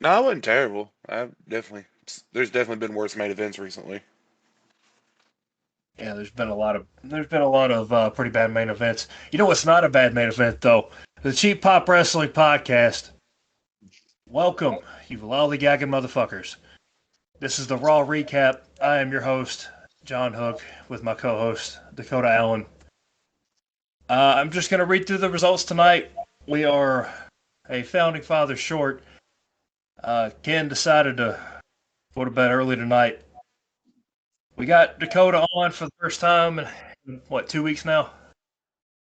No, it wasn't terrible. There's definitely been worse main events recently. Yeah, there's been a lot of pretty bad main events. You know what's not a bad main event though? The Cheap Pop Wrestling Podcast. Welcome, you lollygagging motherfuckers. This is the Raw recap. I am your host, John Hook, with my co-host Dakota Allen. I'm just gonna read through the results tonight. We are a founding father short. Ken decided to go to bed early tonight. We got Dakota on for the first time in what 2 weeks now.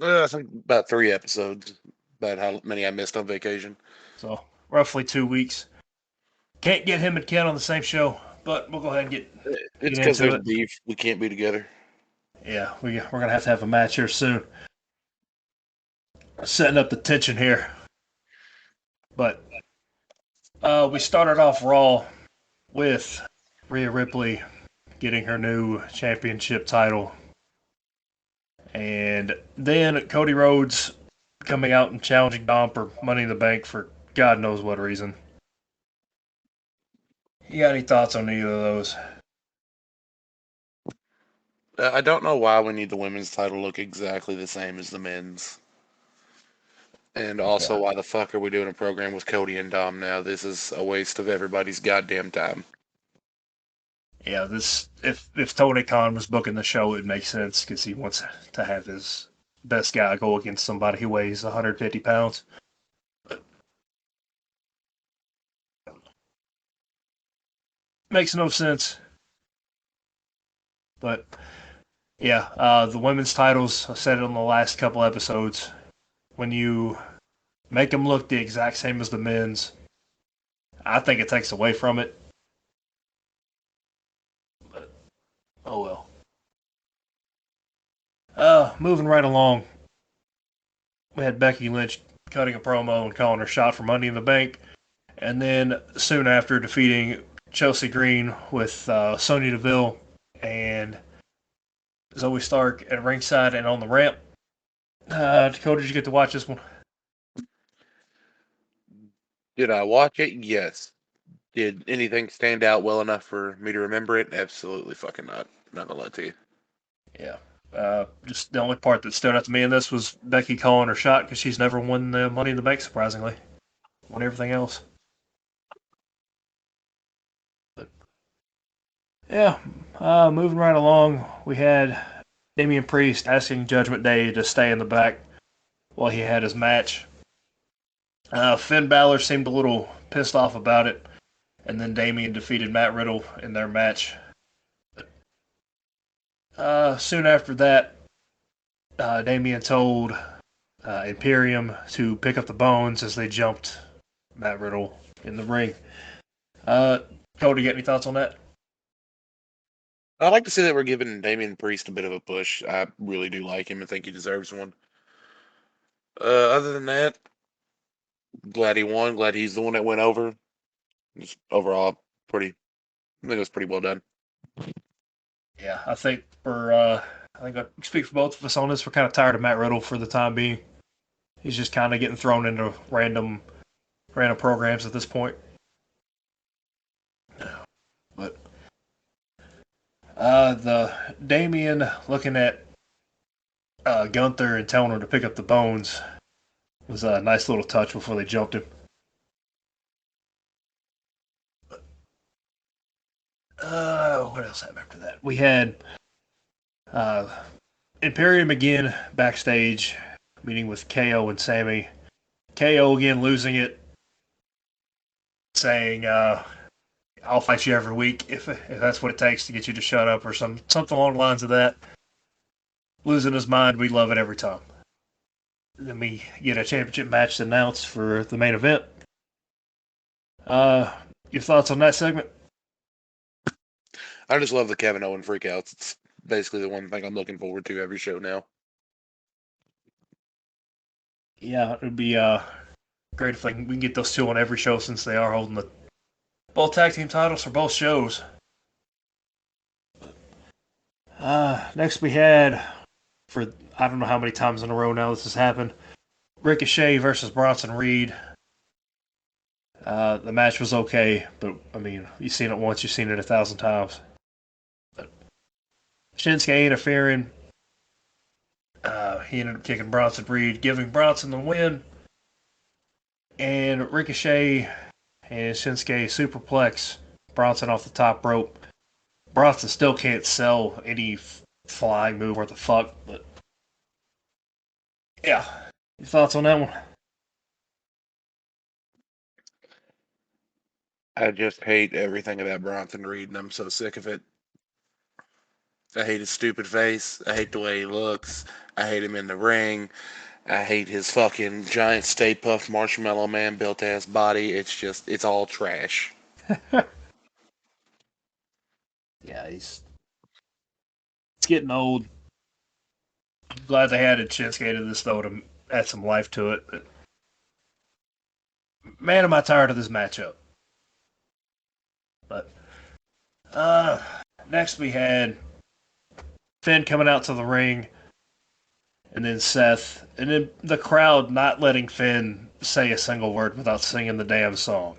I think about 3 episodes. About how many I missed on vacation. So roughly 2 weeks. Can't get him and Ken on the same show, but we'll go ahead and It's get because into there's it. beef. We can't be together. Yeah, we're gonna have a match here soon. Setting up the tension here, but we started off Raw with Rhea Ripley getting her new championship title, and then Cody Rhodes coming out and challenging Dom for Money in the Bank for God knows what reason. You got any thoughts on either of those? I don't know why we need the women's title to look exactly the same as the men's. And Okay. also, why the fuck are we doing a program with Cody and Dom now? This is a waste of everybody's goddamn time. Yeah, this if Tony Khan was booking the show, it makes sense because he wants to have his best guy go against somebody who weighs 150 pounds. Makes no sense. But yeah, the women's titles, I said it on the last couple episodes, when you make them look the exact same as the men's, I think it takes away from it. But oh well. Moving right along, we had Becky Lynch cutting a promo and calling her shot for Money in the Bank, and then soon after defeating Chelsea Green with Sonya Deville and Zoe Stark at ringside and on the ramp. Dakota, did you get to watch this one? Did I watch it? Yes. Did anything stand out well enough for me to remember it? Absolutely fucking not. Not gonna lie to you. Yeah. Just the only part that stood out to me in this was Becky calling her shot because she's never won the Money in the Bank, surprisingly. Won everything else. But yeah, moving right along, we had Damian Priest asking Judgment Day to stay in the back while he had his match. Finn Balor seemed a little pissed off about it, and then Damian defeated Matt Riddle in their match. Soon after that, Damian told Imperium to pick up the bones as they jumped Matt Riddle in the ring. Uh, Cody, get any thoughts on that? I like to see that we're giving Damian Priest a bit of a push. I really do like him and think he deserves one. Other than that, glad he won. Glad he's the one that went over. Just overall, pretty. I think it was pretty well done. Yeah, I think I speak for both of us on this. We're kind of tired of Matt Riddle for the time being. He's just kind of getting thrown into random programs at this point. But the Damien looking at Gunther and telling him to pick up the bones was a nice little touch before they jumped him. What else happened after that? We had uh, Imperium again backstage meeting with KO and Sammy. KO again losing it, saying, "I'll fight you every week if that's what it takes to get you to shut up," or something along the lines of that. Losing his mind, we love it every time. Then we get a championship match announced for the main event. Uh, your thoughts on that segment? I just love the Kevin Owen freakouts. It's basically the one thing I'm looking forward to every show now. Yeah, it'd be great if we can get those two on every show since they are holding the both tag team titles for both shows. Next we had for I don't know how many times in a row now this has happened. Ricochet versus Bronson Reed. The match was okay, but I mean, you've seen it once, you've seen it 1,000 times. But Shinsuke interfering, he ended up kicking Bronson Reed, giving Bronson the win, and Ricochet and Shinsuke superplex Bronson off the top rope. Bronson still can't sell any flying move worth the fuck, but yeah. Your thoughts on that one? I just hate everything about Bronson Reed, and I'm so sick of it. I hate his stupid face. I hate the way he looks. I hate him in the ring. I hate his fucking giant Stay Puft Marshmallow Man built ass body. It's all trash. Yeah, it's getting old. I'm glad they added Shinsuke to this though to add some life to it. But man, am I tired of this matchup. But uh, next we had Finn coming out to the ring, and then Seth, and then the crowd not letting Finn say a single word without singing the damn song.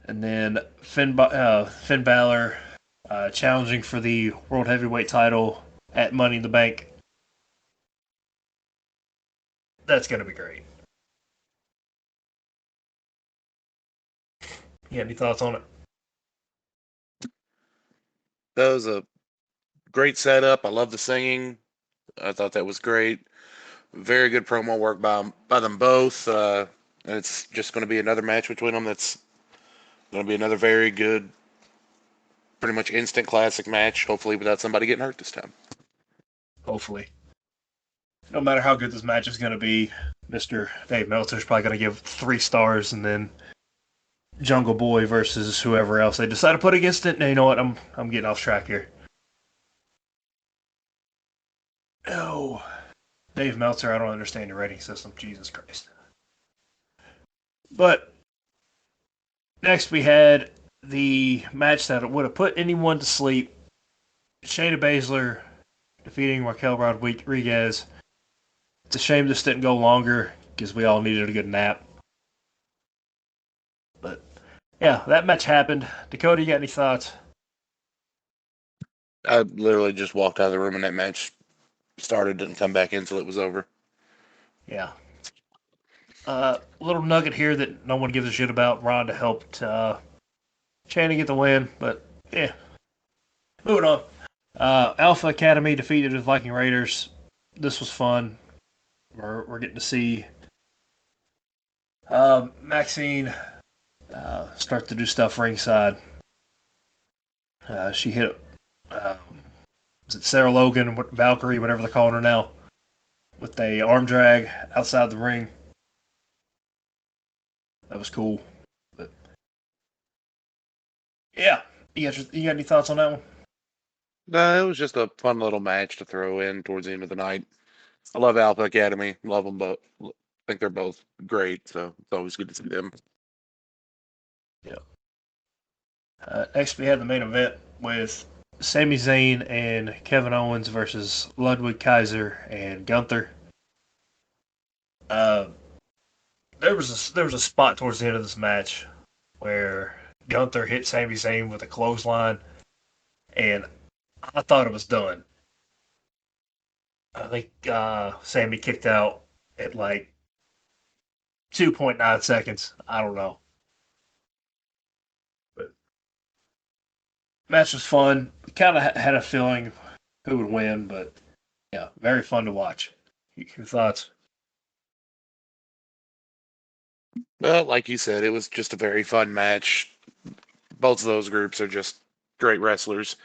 And then Finn Balor challenging for the World Heavyweight title at Money in the Bank. That's going to be great. You have any thoughts on it? That was a great setup. I love the singing. I thought that was great. Very good promo work by them both. And it's just going to be another match between them. That's going to be another very good, pretty much instant classic match. Hopefully, without somebody getting hurt this time. Hopefully. No matter how good this match is going to be, Mr. Dave Meltzer's probably going to give 3 stars, and then Jungle Boy versus whoever else they decide to put against it. Now, you know what? I'm getting off track here. Oh, Dave Meltzer, I don't understand your rating system. Jesus Christ. But next we had the match that would have put anyone to sleep. Shayna Baszler defeating Raquel Rodriguez. It's a shame this didn't go longer because we all needed a good nap. But yeah, that match happened. Dakota, you got any thoughts? I literally just walked out of the room and that match started, didn't come back in until it was over. Yeah. Little nugget here that no one gives a shit about. Ronda helped Shayna get the win, but yeah. Moving on. Alpha Academy defeated the Viking Raiders. This was fun. We're getting to see Maxine start to do stuff ringside. She hit, uh, is it Sarah Logan, Valkyrie, whatever they're calling her now, with a arm drag outside the ring. That was cool. But yeah, you got any thoughts on that one? No, it was just a fun little match to throw in towards the end of the night. I love Alpha Academy. Love them both. I think they're both great, so it's always good to see them. Yeah. Next, we had the main event with Sami Zayn and Kevin Owens versus Ludwig Kaiser and Gunther. Uh, there was a spot towards the end of this match where Gunther hit Sami Zayn with a clothesline, and I thought it was done. I think Sammy kicked out at like 2.9 seconds. I don't know. But match was fun. Kind of had a feeling who would win, but yeah, very fun to watch. Your thoughts? Well, like you said, it was just a very fun match. Both of those groups are just great wrestlers.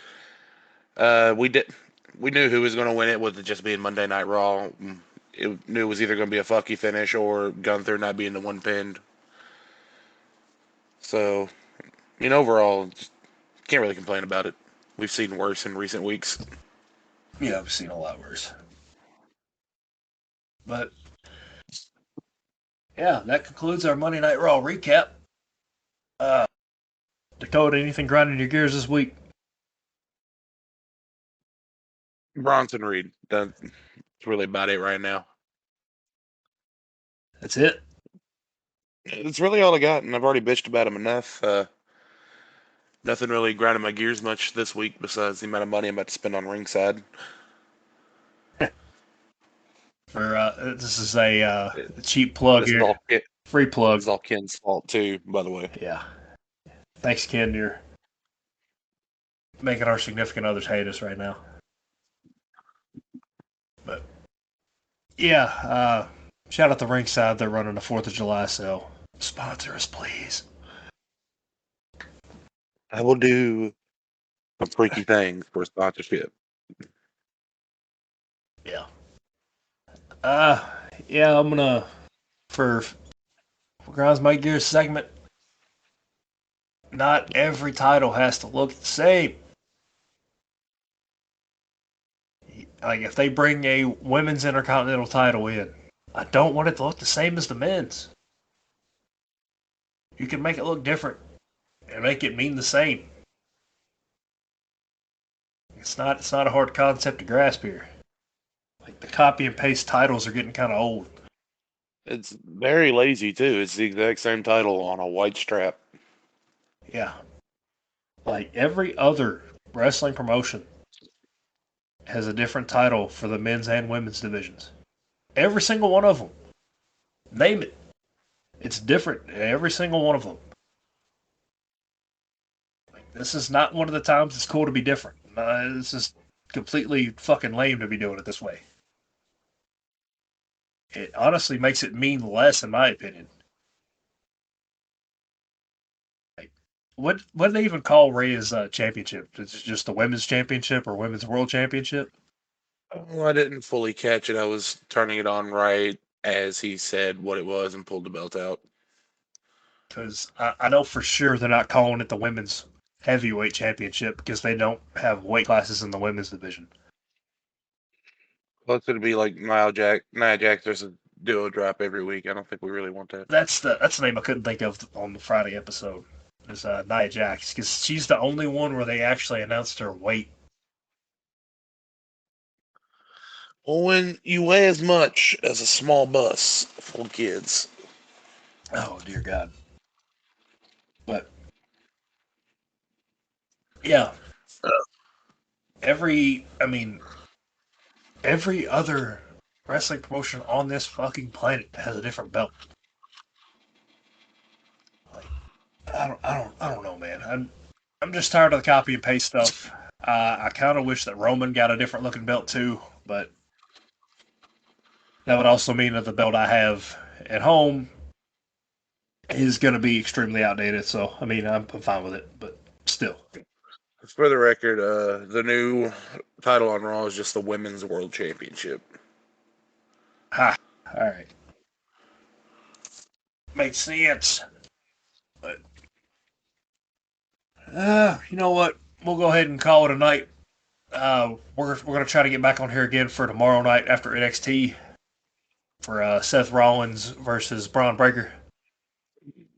We knew who was going to win it with it just being Monday Night Raw. It knew it was either going to be a fucky finish or Gunther not being the one pinned. So, overall, just can't really complain about it. We've seen worse in recent weeks. Yeah, I've seen a lot worse. But yeah, that concludes our Monday Night Raw recap. Uh, Dakota, anything grinding your gears this week? Bronson Reed. That's really about it right now. That's it. It's really all I got, and I've already bitched about him enough. Nothing really grinding my gears much this week besides the amount of money I'm about to spend on ringside. For this is a cheap plug This is here, all Ken, free this plug. is all Ken's fault too, by the way. Yeah, thanks, Ken. You're making our significant others hate us right now. But yeah, shout out to Ringside. They're running the 4th of July sale. Sponsor us, please. I will do some freaky things for sponsorship. Yeah. Uh, yeah, I'm gonna for Grimes Mike Gears segment. Not every title has to look the same. Like if they bring a women's intercontinental title in, I don't want it to look the same as the men's. You can make it look different and make it mean the same. It's not a hard concept to grasp here. Like the copy and paste titles are getting kind of old. It's very lazy too. It's the exact same title on a white strap. Yeah. Like every other wrestling promotion has a different title for the men's and women's divisions. Every single one of them. Name it. It's different. Every single one of them. Like, this is not one of the times it's cool to be different. This is completely fucking lame to be doing it this way. It honestly makes it mean less, in my opinion. Like, what do they even call Rhea's championship? It's just the women's championship or women's world championship? Oh, I didn't fully catch it. I was turning it on right as he said what it was and pulled the belt out. Because I know for sure they're not calling it the women's heavyweight championship because they don't have weight classes in the women's division. Plus, it'd be like Nia Jax. There's a duo drop every week. I don't think we really want that. That's the name I couldn't think of on the Friday episode. Is Nia Jax because she's the only one where they actually announced her weight. Well, when you weigh as much as a small bus full of kids, Oh dear God! But yeah, every other wrestling promotion on this fucking planet has a different belt. Like I don't know, man. I'm just tired of the copy and paste stuff. I kind of wish that Roman got a different looking belt too, but that would also mean that the belt I have at home is going to be extremely outdated. So, I mean, I'm fine with it, but still. for the record, the new title on Raw is just the Women's World Championship. Ha. All right. Makes sense. But, you know what? We'll go ahead and call it a night. We're going to try to get back on here again for tomorrow night after NXT for Seth Rollins versus Braun Breaker.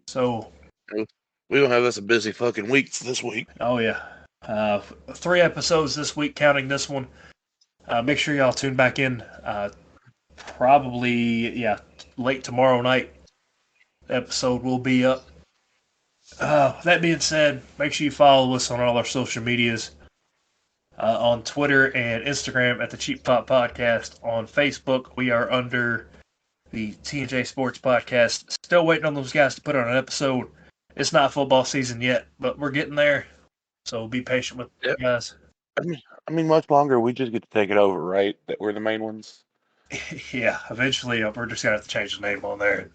So, We don't have us a busy fucking week this week. oh yeah, 3 episodes this week, counting this one. Make sure y'all tune back in. Probably, yeah, late tomorrow night. The episode will be up. That being said, make sure you follow us on all our social medias. On Twitter and Instagram at the Cheap Pop Podcast. On Facebook, we are under the TNJ Sports Podcast. Still waiting on those guys to put on an episode. It's not football season yet, but we're getting there. So be patient with Yep. you guys. I mean, much longer. We just get to take it over, right? That we're the main ones. Yeah, eventually we're just going to have to change the name on there.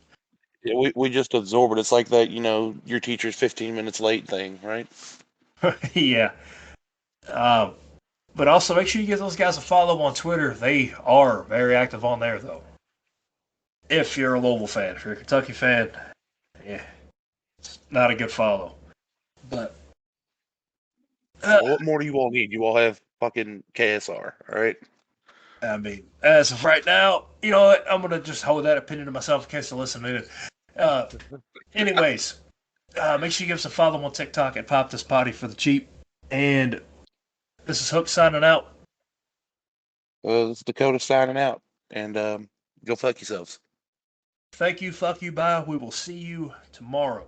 Yeah, we just absorb it. It's like that, your teacher's 15 minutes late thing, right? Yeah. Um, but also make sure you give those guys a follow on Twitter. They are very active on there, though. If you're a Louisville fan, if you're a Kentucky fan, yeah, it's not a good follow. But Well, what more do you all need? You all have fucking KSR, all right? I mean, as of right now, you know what? I'm gonna just hold that opinion to myself in case they listen in. Uh, anyways, make sure you give us a follow on TikTok at Pop This Potty for the cheap. And this is Hook signing out. This is Dakota signing out, and go fuck yourselves. Thank you, fuck you, bye. We will see you tomorrow.